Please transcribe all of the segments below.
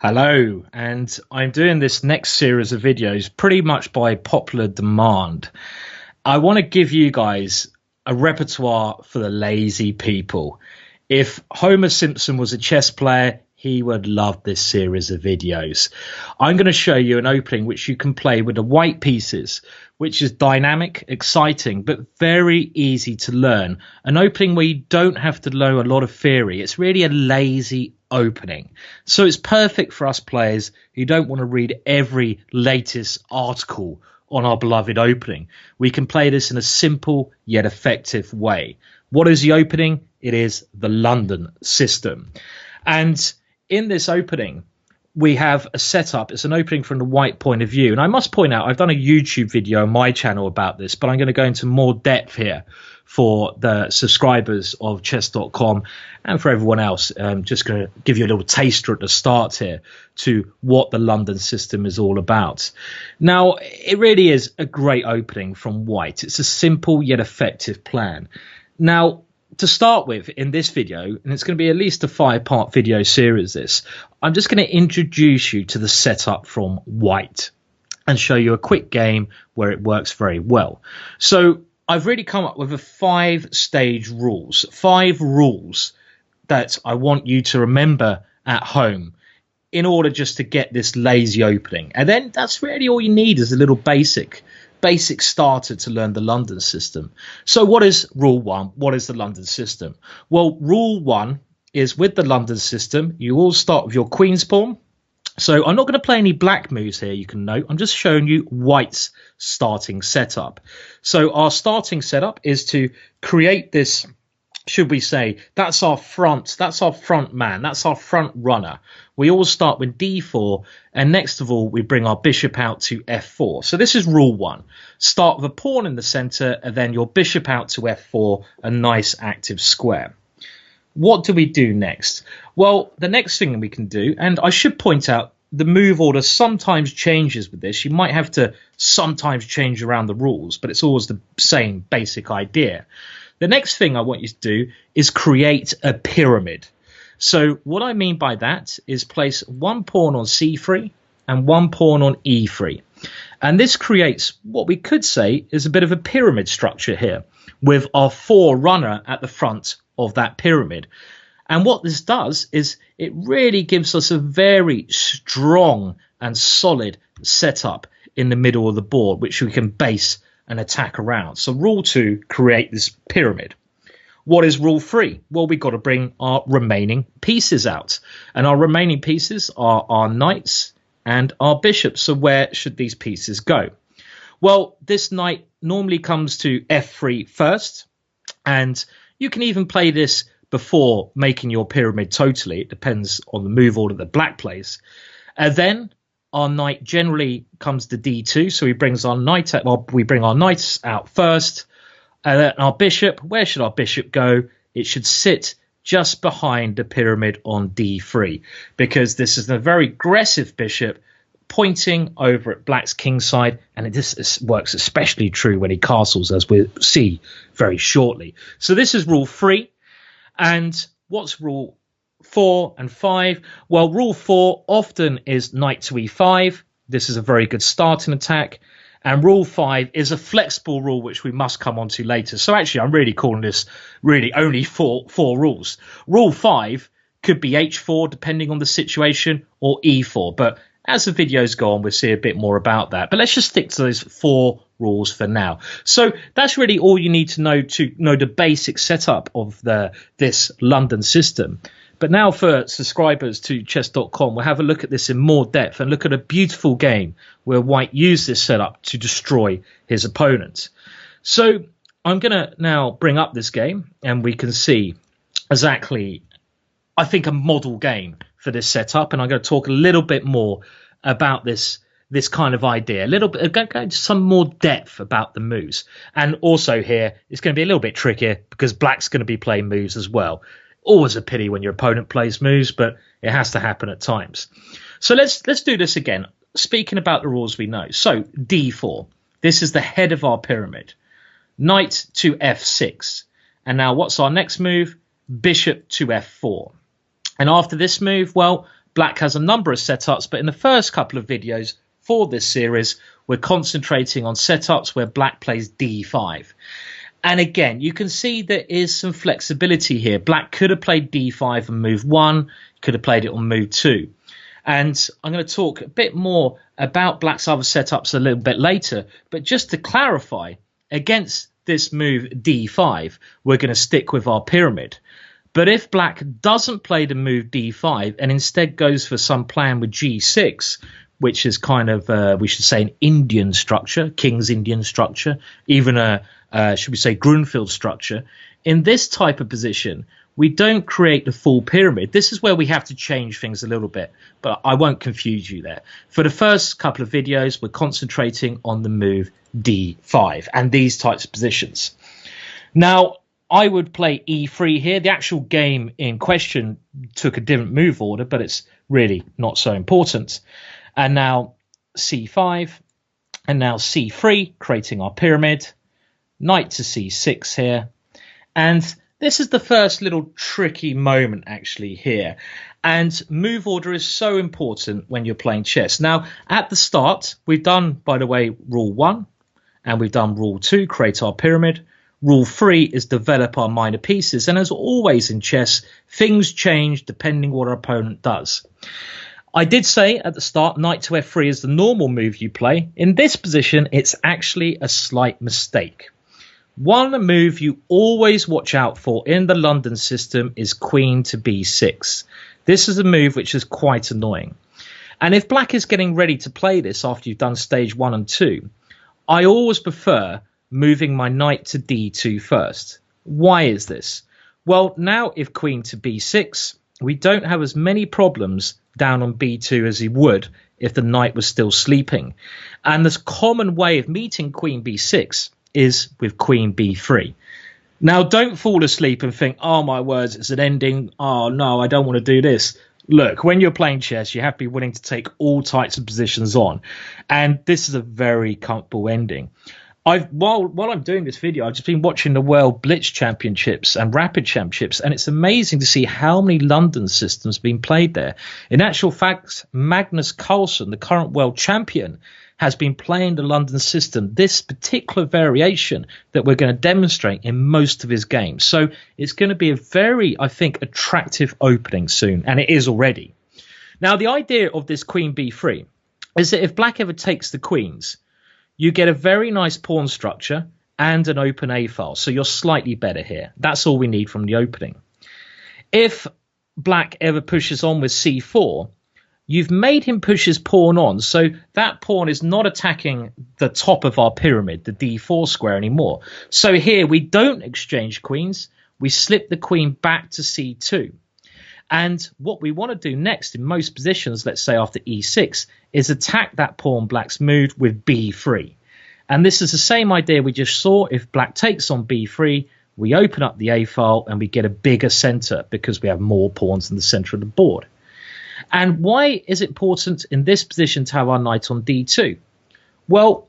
Hello, and I'm doing this next series of videos pretty much by popular demand. I want to give you guys a repertoire for the lazy people. If Homer Simpson was a chess player, he would love this series of videos. I'm going to show you an opening which you can play with the white pieces, which is dynamic, exciting, but very easy to learn. An opening where you don't have to know a lot of theory. It's really a lazy opening. So it's perfect for us players who don't want to read every latest article on our beloved opening. We can play this in a simple yet effective way. What is the opening? It is the London system. And in this opening, we have a setup. It's an opening from the white point of view. And I must point out, I've done a YouTube video on my channel about this, but I'm going to go into more depth here for the subscribers of chess.com and for everyone else. I'm just going to give you a little taster at the start here to what the London system is all about. Now, it really is a great opening from white. It's a simple yet effective plan. Now, to start with in this video, and it's going to be at least a 5-part video series this, I'm just going to introduce you to the setup from white and show you a quick game where it works very well. So I've really come up with a 5-stage rules, 5 rules that I want you to remember at home in order just to get this lazy opening. And then that's really all you need is a little basic starter to learn the London system. So what is rule 1? What is the London system? Well, rule 1 is with the London system, you all start with your queen's pawn. So I'm not going to play any black moves here, you can note. I'm just showing you white's starting setup. So our starting setup is to create this, should we say, that's our front man, that's our front runner. We all start with d4, and next of all, we bring our bishop out to f4. So this is rule 1. Start with a pawn in the center, and then your bishop out to f4, a nice active square. What do we do next? Well, the next thing we can do, and I should point out, the move order sometimes changes with this. You might have to sometimes change around the rules, but it's always the same basic idea. The next thing I want you to do is create a pyramid. So what I mean by that is place one pawn on c3 and one pawn on e3. And this creates what we could say is a bit of a pyramid structure here with our forerunner at the front of that pyramid. And what this does is it really gives us a very strong and solid setup in the middle of the board, which we can base an attack around. So rule 2, create this pyramid. What is rule 3? Well, we've got to bring our remaining pieces out. And our remaining pieces are our knights and our bishops. So where should these pieces go? Well, this knight normally comes to f3 first. And you can even play this before making your pyramid totally. It depends on the move order that black plays. And then our knight generally comes to d2. So he brings our knight out, well, we bring our knights out first. And then our bishop, where should our bishop go? It should sit just behind the pyramid on d3, because this is a very aggressive bishop pointing over at black's kingside, and this works especially true when he castles, as we'll see very shortly. So this is rule 3. And what's rule 4 and 5? Well, rule 4 often is knight to e5. This is a very good starting attack. And rule 5 is a flexible rule, which we must come on to later. So actually, I'm really calling this really only four rules. Rule 5 could be h4, depending on the situation, or e4. But as the videos go on, we'll see a bit more about that. But let's just stick to those 4 rules for now. So that's really all you need to know the basic setup of this London system. But now for subscribers to chess.com, we'll have a look at this in more depth and look at a beautiful game where white used this setup to destroy his opponent. So I'm going to now bring up this game and we can see exactly, I think, a model game for this setup. And I'm going to talk a little bit more about this kind of idea, a little bit, go into some more depth about the moves. And also here, it's going to be a little bit trickier because black's going to be playing moves as well. Always a pity when your opponent plays moves, but it has to happen at times. So let's do this again. Speaking about the rules we know. So d4, this is the head of our pyramid. Knight to f6. And now what's our next move? Bishop to f4. And after this move, well, Black has a number of setups, but in the first couple of videos for this series, we're concentrating on setups where Black plays d5. And again, you can see there is some flexibility here. Black could have played d5 and move 1, could have played it on move 2. And I'm going to talk a bit more about Black's other setups a little bit later. But just to clarify, against this move d5, we're going to stick with our pyramid. But if Black doesn't play the move d5 and instead goes for some plan with g6, which is kind of, we should say, an Indian structure, King's Indian structure, even a, should we say, Grunfeld structure, in this type of position, we don't create the full pyramid. This is where we have to change things a little bit, but I won't confuse you there. For the first couple of videos, we're concentrating on the move d5 and these types of positions. Now, I would play e3 here. The actual game in question took a different move order, but it's really not so important. And now c5, and now c3, creating our pyramid. Knight to c6 here. And this is the first little tricky moment actually here. And move order is so important when you're playing chess. Now, at the start, we've done, by the way, rule 1, and we've done rule 2, create our pyramid. Rule 3 is develop our minor pieces. And as always in chess, things change depending what our opponent does. I did say at the start, knight to f3 is the normal move you play. In this position, it's actually a slight mistake. One move you always watch out for in the London system is queen to b6. This is a move which is quite annoying. And if Black is getting ready to play this after you've done stage 1 and 2, I always prefer moving my knight to d2 first. Why is this? Well, now if queen to b6, we don't have as many problems down on b2 as he would if the knight was still sleeping. And the common way of meeting queen b6 is with queen b3. Now, don't fall asleep and think, oh, my words, it's an ending. Oh, no, I don't want to do this. Look, when you're playing chess, you have to be willing to take all types of positions on. And this is a very comfortable ending. While I'm doing this video, I've just been watching the World Blitz Championships and Rapid Championships, and it's amazing to see how many London systems have been played there. In actual fact, Magnus Carlsen, the current world champion, has been playing the London system, this particular variation that we're going to demonstrate in most of his games. So it's going to be a very, I think, attractive opening soon, and it is already. Now, the idea of this queen b3 is that if Black ever takes the queens, you get a very nice pawn structure and an open A file. So you're slightly better here. That's all we need from the opening. If Black ever pushes on with c4, you've made him push his pawn on. So that pawn is not attacking the top of our pyramid, the d4 square anymore. So here we don't exchange queens. We slip the queen back to c2. And what we want to do next in most positions, let's say after e6, is attack that pawn Black's moved with b3. And this is the same idea we just saw. If Black takes on b3, we open up the A file and we get a bigger center because we have more pawns in the center of the board. And why is it important in this position to have our knight on d2? Well,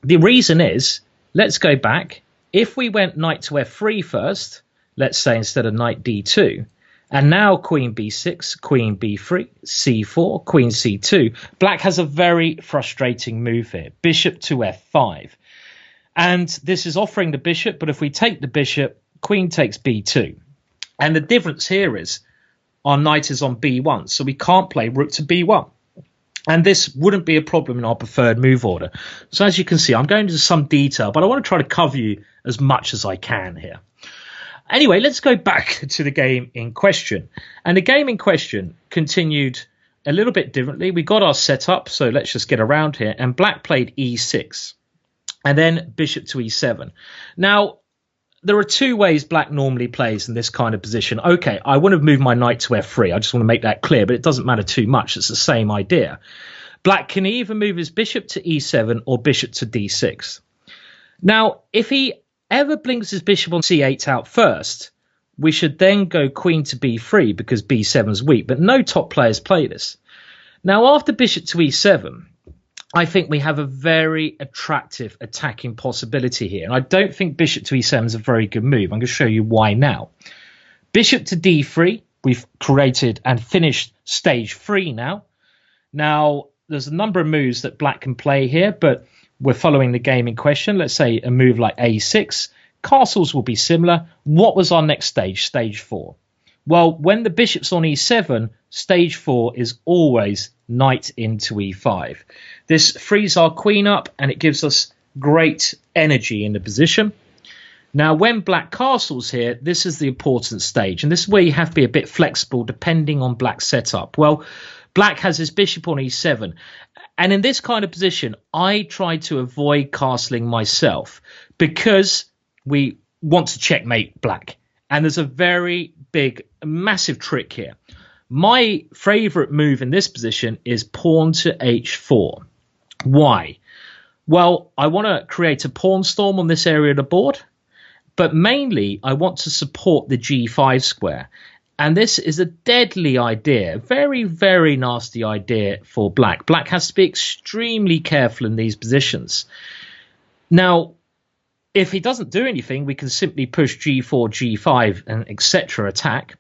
the reason is, let's go back. If we went knight to f3 first, let's say instead of knight d2, and now queen b6, queen b3, c4, queen c2. Black has a very frustrating move here. Bishop to f5. And this is offering the bishop, but if we take the bishop, queen takes b2. And the difference here is our knight is on b1, so we can't play rook to b1. And this wouldn't be a problem in our preferred move order. So as you can see, I'm going into some detail, but I want to try to cover you as much as I can here. Anyway, let's go back to the game in question. And the game in question continued a little bit differently. We got our setup, so let's just get around here. And Black played e6 and then bishop to e7. Now, there are two ways Black normally plays in this kind of position. Okay, I want to move my knight to f3. I just want to make that clear, but it doesn't matter too much. It's the same idea. Black can either move his bishop to e7 or bishop to d6. Now, if he ever blinks his bishop on c8 out first, we should then go queen to b3 because b7 is weak, but no top players play this. Now, after bishop to e7, I think we have a very attractive attacking possibility here, and I don't think bishop to e7 is a very good move. I'm going to show you why now. Bishop to d3 we've created and finished stage 3 now. Now, there's a number of moves that black can play here, but we're following the game in question. Let's say a move like a6. Castles will be similar. What was our next stage? Stage 4. Well, when the bishop's on e7, stage 4 is always knight into e5. This frees our queen up and it gives us great energy in the position. Now, when black castles here, this is the important stage. And this is where you have to be a bit flexible depending on black's setup. Well, black has his bishop on e7. And in this kind of position, I try to avoid castling myself because we want to checkmate black. And there's a very big, massive trick here. My favorite move in this position is pawn to h4. Why? Well, I want to create a pawn storm on this area of the board, but mainly I want to support the g5 square. And this is a deadly idea, very, very nasty idea for black. Black has to be extremely careful in these positions. Now, if he doesn't do anything, we can simply push g4, g5, and etc. attack.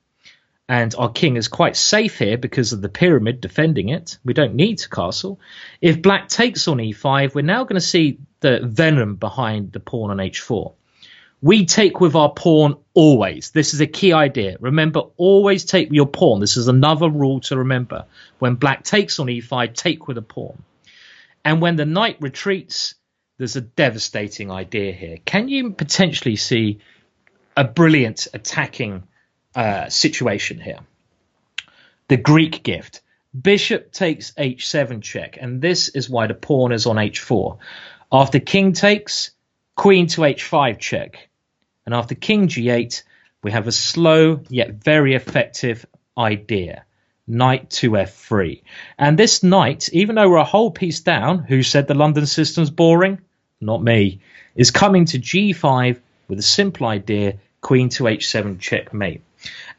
And our king is quite safe here because of the pyramid defending it. We don't need to castle. If black takes on e5, we're now going to see the venom behind the pawn on h4. We take with our pawn always. This is a key idea. Remember, always take with your pawn. This is another rule to remember. When black takes on e5, take with a pawn. And when the knight retreats, there's a devastating idea here. Can you potentially see a brilliant attacking situation here? The Greek gift. Bishop takes h7 check. And this is why the pawn is on h4. After king takes, queen to h5 check. And after king g8, we have a slow yet very effective idea. Knight to f3. And this knight, even though we're a whole piece down, who said the London system's boring? Not me. Is coming to g5 with a simple idea, queen to h7 checkmate.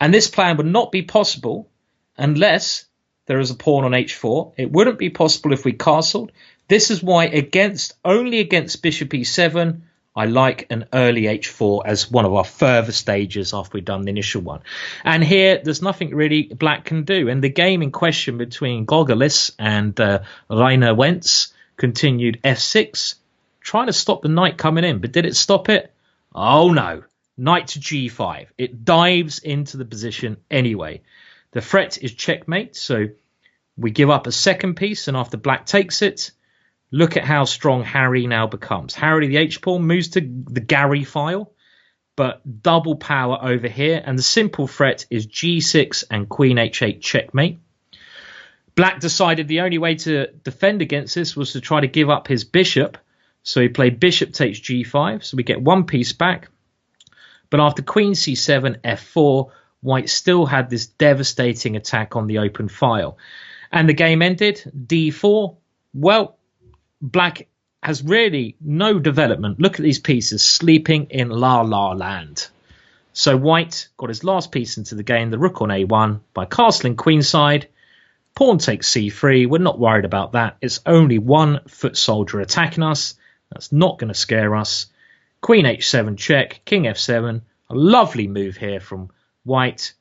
And this plan would not be possible unless there is a pawn on h4. It wouldn't be possible if we castled. This is why only against bishop e7, I like an early h4 as one of our further stages after we've done the initial one. And here, there's nothing really black can do. And the game in question between Gogolis and Rainer Wentz continued f6, trying to stop the knight coming in. But did it stop it? Oh, no. Knight to g5. It dives into the position anyway. The threat is checkmate, so we give up a second piece, and after black takes it, look at how strong Harry now becomes. Harry the h-pawn moves to the Gary file, but double power over here, and the simple threat is g6 and queen h8 checkmate. Black decided the only way to defend against this was to try to give up his bishop, so he played bishop takes g5, so we get one piece back. But after queen c7, f4, white still had this devastating attack on the open file. And the game ended, d4. Well, black has really no development. Look at these pieces sleeping in la-la land. So white got his last piece into the game, the rook on a1, by castling queenside. Pawn takes c3. We're not worried about that. It's only one foot soldier attacking us. That's not going to scare us. Queen h7 check, king f7. A lovely move here from white.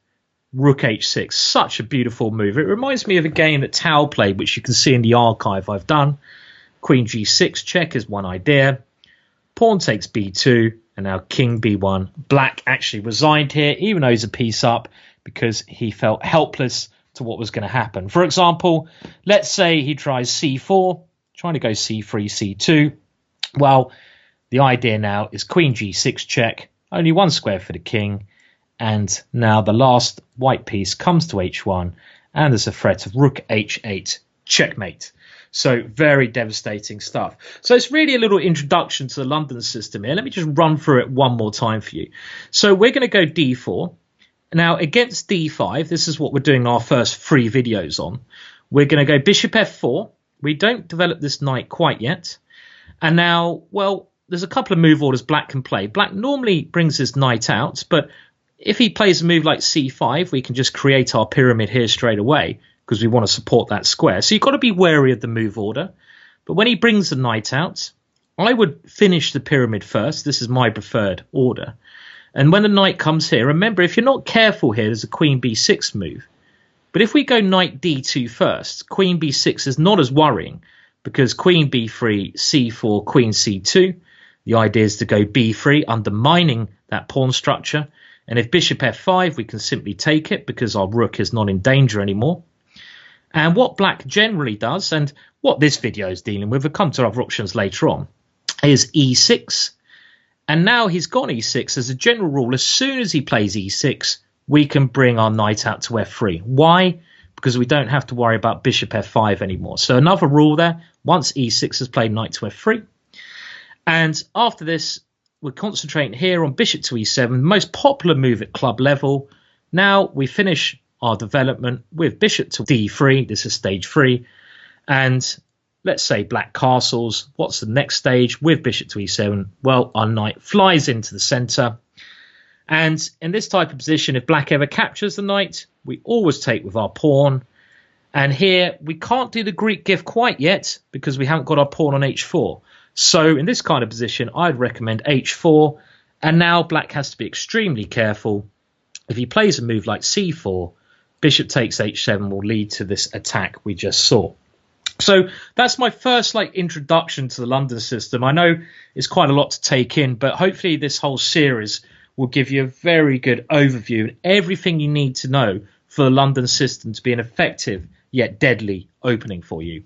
Rook h6. Such a beautiful move. It reminds me of a game that Tao played, which you can see in the archive I've done. Queen g6 check is one idea. Pawn takes b2. And now king b1. Black actually resigned here, even though he's a piece up, because he felt helpless to what was going to happen. For example, let's say he tries c4, trying to go c3, c2. Well, the idea now is queen g6 check, only one square for the king, and now the last white piece comes to h1, and there's a threat of rook h8 checkmate. So very devastating stuff. So it's really a little introduction to the London system here. Let me just run through it one more time for you. So we're going to go d4. Now against d5, this is what we're doing our first 3 videos on. We're going to go bishop f4. We don't develop this knight quite yet. And now, well, there's a couple of move orders black can play. Black normally brings his knight out, but if he plays a move like c5, we can just create our pyramid here straight away because we want to support that square. So you've got to be wary of the move order. But when he brings the knight out, I would finish the pyramid first. This is my preferred order. And when the knight comes here, remember, if you're not careful here, there's a queen b6 move. But if we go knight d2 first, queen b6 is not as worrying because queen b3, c4, queen c2. The idea is to go b3, undermining that pawn structure. And if bishop f5, we can simply take it because our rook is not in danger anymore. And what black generally does, and what this video is dealing with, we'll come to other options later on, is e6. And now he's gone e6. As a general rule, as soon as he plays e6, we can bring our knight out to f3. Why? Because we don't have to worry about bishop f5 anymore. So another rule there, once e6 has played, knight to f3. And after this, we're concentrating here on bishop to e7, the most popular move at club level. Now we finish our development with bishop to d3. This is stage 3. And let's say black castles. What's the next stage with bishop to e7? Well, our knight flies into the center. And in this type of position, if black ever captures the knight, we always take with our pawn. And here we can't do the Greek gift quite yet because we haven't got our pawn on h4. So in this kind of position, I'd recommend h4. And now black has to be extremely careful. If he plays a move like c4, bishop takes h7 will lead to this attack we just saw. So that's my first introduction to the London system. I know it's quite a lot to take in, but hopefully this whole series will give you a very good overview and everything you need to know for the London system to be an effective yet deadly opening for you.